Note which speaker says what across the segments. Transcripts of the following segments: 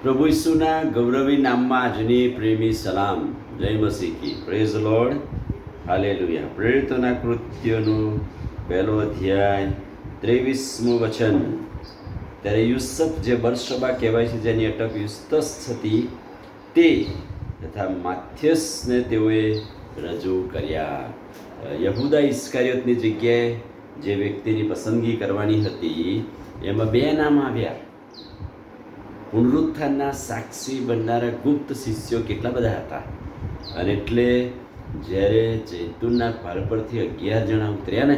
Speaker 1: પ્રભુ ઈસુના ગૌરવી નામમાં આજની પ્રેમી સલામ. જય મસીહ કી. Praise Lord. હાલેલુયા. પ્રેરિતોના કૃત્યોનું પહેલો અધ્યાય 23મું વચન. ત્યારે યુસફ જે બરશબા કહેવાય છે, જેની અટક યુસ્તસ હતી, તે તથા માથ્યસને તેઓએ રજૂ કર્યા. યહૂદા ઇસ્કારિયોતની જગ્યાએ જે વ્યક્તિની પસંદગી કરવાની હતી, એમાં બે નામ આવ્યા. પુનરુત્થાનના સાક્ષી બનનારા ગુપ્ત શિષ્યો કેટલા બધા હતા. અને એટલે જ્યારે જૈતુનના પાર પરથી 11 જણા ઉતર્યા ને,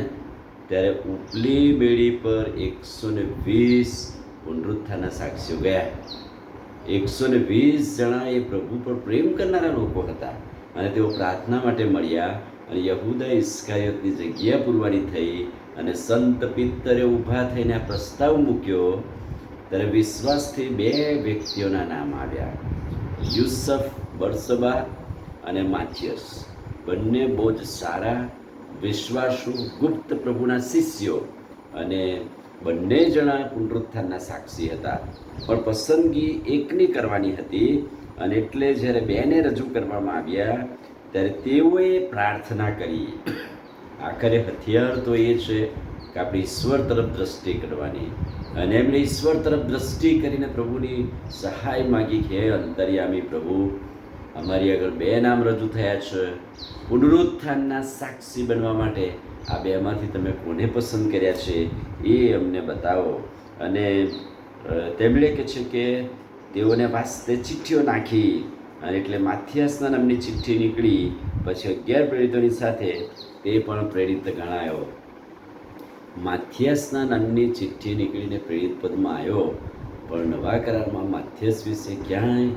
Speaker 1: ત્યારે ઉપલી બેડી પર 120 પુનરુત્થાનના સાક્ષીઓ ગયા. 120 જણા એ પ્રભુ પર પ્રેમ કરનારા લોકો હતા, અને તેઓ પ્રાર્થના માટે મળ્યા. અને યહૂદા ઇસ્કારિયોતની જગ્યા પૂરવાની થઈ, અને સંત પિત્તરે ઊભા થઈને આ પ્રસ્તાવ મૂક્યો. ત્યારે વિશ્વાસથી બે વ્યક્તિઓના નામ આવ્યા, યુસફ બરસબા અને માથિયસ. બંને બહુ જ સારા, વિશ્વાસુ, ગુપ્ત પ્રભુના શિષ્યો, અને બંને જણા પુનરુત્થાનના સાક્ષી હતા. પણ પસંદગી એકની કરવાની હતી, અને એટલે જ્યારે બેને રજૂ કરવામાં આવ્યા, ત્યારે તેઓએ પ્રાર્થના કરી. આખરે હથિયાર તો એ છે કે આપણે ઈશ્વર તરફ દ્રષ્ટિ કરવાની, અને એમણે ઈશ્વર તરફ દ્રષ્ટિ કરીને પ્રભુની સહાય માગી કે હે અંતર્યામી પ્રભુ, અમારી આગળ બે નામ રજૂ થયા છે પુનરુત્થાનના સાક્ષી બનવા માટે. આ બેમાંથી તમે કોને પસંદ કર્યા છે એ અમને બતાવો. અને તેમણે કહે છે કે તેઓને વાસ્તે ચિઠ્ઠીઓ નાખી, અને એટલે માથિયાસના નામની ચિઠ્ઠી નીકળી. પછી 11 પ્રેરિતોની સાથે તે પણ પ્રેરિત ગણાયો. માથિયાસના નામની ચિઠ્ઠી નીકળીને પ્રેરિત પદમાં આવ્યો, પણ નવા કરારમાં માથિયાસ વિશે ક્યાંય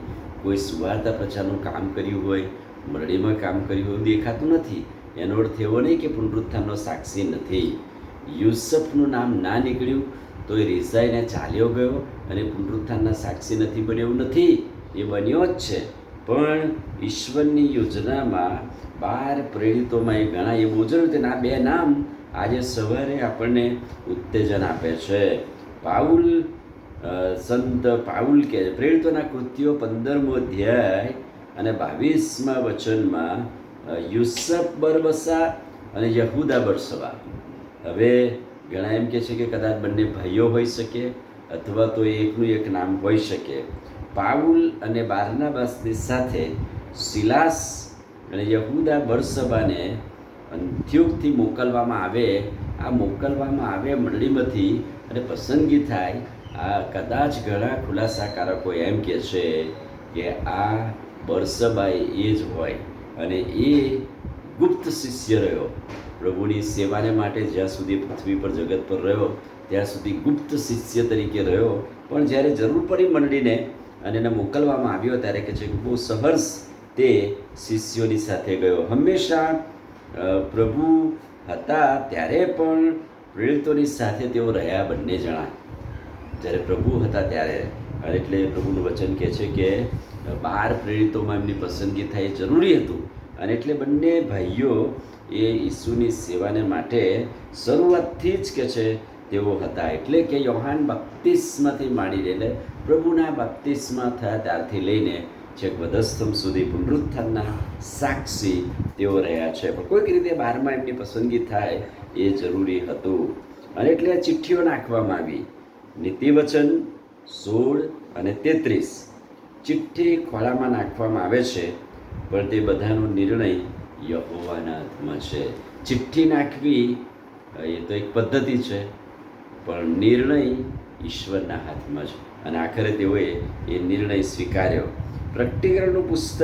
Speaker 1: કોઈ સુવાર્તા પ્રચારનું કામ કર્યું હોય, મરડીમાં કામ કર્યું હોય દેખાતું નથી. એનો અર્થ એવો નહીં કે પુનરુત્થાનનો સાક્ષી નથી. યુસફનું નામ ના નીકળ્યું તો એ રિઝાઈને ચાલ્યો ગયો અને પુનરુત્થાનના સાક્ષી નથી બન્યો એવું નથી, એ બન્યો જ છે. પણ ઈશ્વરની યોજનામાં 12 પ્રેરિતોમાં એ ગણાય એવું જરૂર છે. આ બે નામ આજે સવારે આપણને ઉત્તેજન આપે છે. પાઉલ, સંત પાઉલ કે પ્રેરિતોના કૃત્યો 15મો અધ્યાય અને 22મા વચનમાં યુસફ બરબસા અને યહૂદા બરસબા. હવે ઘણા એમ કહે છે કે કદાચ બંને ભાઈઓ હોઈ શકે, અથવા તો એકનું એક નામ હોઈ શકે. પાઉલ અને બારનાબાસની સાથે સિલાસ અને યહૂદા બરસબાને અંત્યોકથી મોકલવામાં આવે. આ મોકલવામાં આવે મંડળીમાંથી, અને પસંદગી થાય. આ કદાચ ઘણા ખુલાસાકારકો એમ કહે છે કે આ બરસબાઈ એ જ હોય, અને એ ગુપ્ત શિષ્ય રહ્યો. પ્રભુની સેવાને માટે જ્યાં સુધી પૃથ્વી પર જગત પર રહ્યો ત્યાં સુધી ગુપ્ત શિષ્ય તરીકે રહ્યો. પણ જ્યારે જરૂર પડી મંડળીને અને એને મોકલવામાં આવ્યો, ત્યારે કહે છે કે બહુ સહર્ષ તે શિષ્યોની સાથે ગયો. હંમેશા પ્રભુ હતા ત્યારે પણ પ્રેરિતોની સાથે તેઓ રહ્યા, બંને જણા જ્યારે પ્રભુ હતા ત્યારે. અને એટલે પ્રભુનું વચન કહે છે કે 12 પ્રેરિતોમાં એમની પસંદગી થાય એ જરૂરી હતું. અને એટલે બંને ભાઈઓ એ ઈસુની સેવાને માટે શરૂઆતથી જ કહે છે તેઓ હતા. એટલે કે યોહાન બપ્તિસ્માથી માંડી એટલે પ્રભુના બપ્તિસ્મા થયા ત્યારથી લઈને છેક વધસ્તંભ સુધી પુનરુત્થાનના સાક્ષી તેઓ રહ્યા છે. પણ કોઈક રીતે 12માં એમની પસંદગી થાય એ જરૂરી હતું. અને એટલે આ ચિઠ્ઠીઓ નાખવામાં આવી. નીતિવચન 16 અને 33 ચિઠ્ઠી ખોળામાં નાખવામાં આવે છે, પણ તે બધાનો નિર્ણય યહોવાના હાથમાં છે. ચિઠ્ઠી નાખવી એ તો એક પદ્ધતિ છે, પણ નિર્ણય ઈશ્વરના હાથમાં છે. અને આખરે તેઓએ એ નિર્ણય સ્વીકાર્યો. પ્રકટીકરણનું પુસ્તક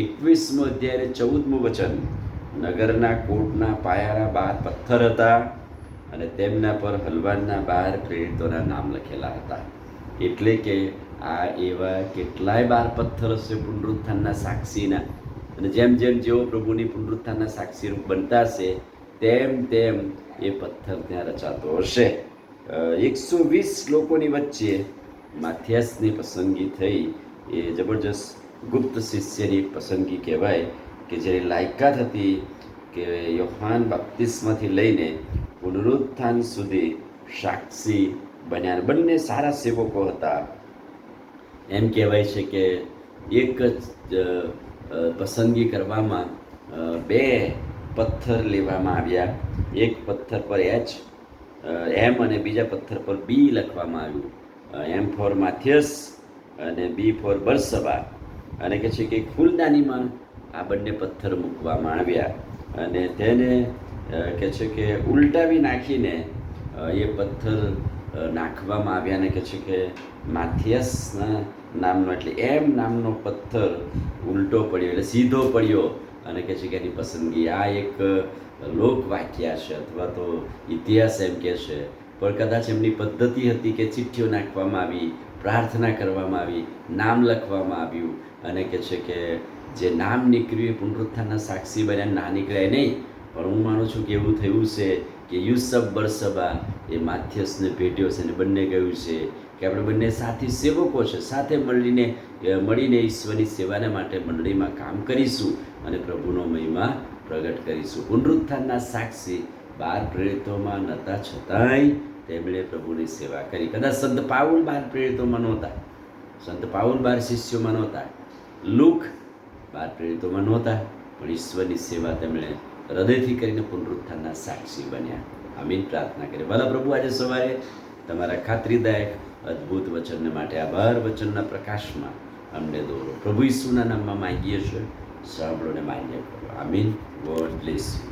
Speaker 1: 21મો અધ્યાય 14મું વચન. નગરના કોટના પાયાના 12 પથ્થર હતા, અને તેમના પર હલવાનના 12 પ્રેરિતોના નામ લખેલા હતા. એટલે કે આ એવા કેટલાય 12 પથ્થર હશે પુનરુત્થાનના સાક્ષીના. અને જેમ જેમ જેઓ પ્રભુની પુનરુત્થાનના સાક્ષી બનતા હશે, તેમ તેમ એ પથ્થર ત્યાં રચાતો હશે. 120 લોકોની વચ્ચે માથિયાસની પસંદગી થઈ. એ જબરજસ્ત ગુપ્ત શિષ્યની પસંદગી કહેવાય, કે જેની લાયકાત હતી કે યોહાન બપ્તિસ્માથી લઈને પુનરુત્થાન સુધી સાક્ષી બન્યા. બંને સારા સેવકો હતા. એમ કહેવાય છે કે એક જ પસંદગી કરવામાં બે પથ્થર લેવામાં આવ્યા. એક પથ્થર પર એમ અને બીજા પથ્થર પર બી લખવામાં આવ્યું. એમ ફોર માથિયસ અને બી ફોર બરસબા. અને કે છે કે ફૂલદાનીમાં આ બંને પથ્થર મૂકવામાં આવ્યા અને તેને કે છે કે ઉલટાવી નાખીને એ પથ્થર નાખવામાં આવ્યા અને કે છે કે માથિયસના નામનો એટલે એમ નામનો પથ્થર ઉલટો પડ્યો એટલે સીધો પડ્યો અને કે છે કે એની પસંદગી. આ એક લોકવાક્ય છે અથવા તો ઇતિહાસ એમ કહે છે. પણ કદાચ એમની પદ્ધતિ હતી કે ચિઠ્ઠીઓ નાખવામાં આવી, પ્રાર્થના કરવામાં આવી, નામ લખવામાં આવ્યું અને કે છે કે જે નામ નીકળ્યું એ પુનરુત્થાનના સાક્ષી બન્યા, ના નીકળ્યા નહીં. પણ હું માનું છું કે એવું થયું છે કે યુસફ બરસબા એ માથિયસને ભેટ્યો છે અને બંને કહ્યું છે કે આપણે બંને સાથી સેવકો છે, સાથે મળીને ઈશ્વરની સેવાને માટે મંડળીમાં કામ કરીશું અને પ્રભુનો મહિમા પ્રગટ કરીશું. પુનરુત્થાનના સાક્ષી 12 પ્રેરિતોમાં નહોતા, છતાંય તેમણે પ્રભુની સેવા કરી. કદાચ સંત પાઉલ 12 પ્રેરિતોમાં નહોતા, સંત પાઉલ 12 શિષ્યોમાં નહોતા, લુક 12 પ્રેરિતોમાં નહોતા, પણ ઈશ્વરની સેવા તેમણે હૃદયથી કરીને પુનરુત્થાનના સાક્ષી બન્યા. આમીન પ્રાર્થના કરીએ. ભલા પ્રભુ આજે સવારે તમારા ખાતરીદાયક અદ્ભુત વચનને માટે આભાર. વચનના પ્રકાશમાં અમને દોરો. પ્રભુ ઈસુના નામમાં માંગીએ છીએ, સાંભળો ને માન્ય કરો. આમીન. God bless you.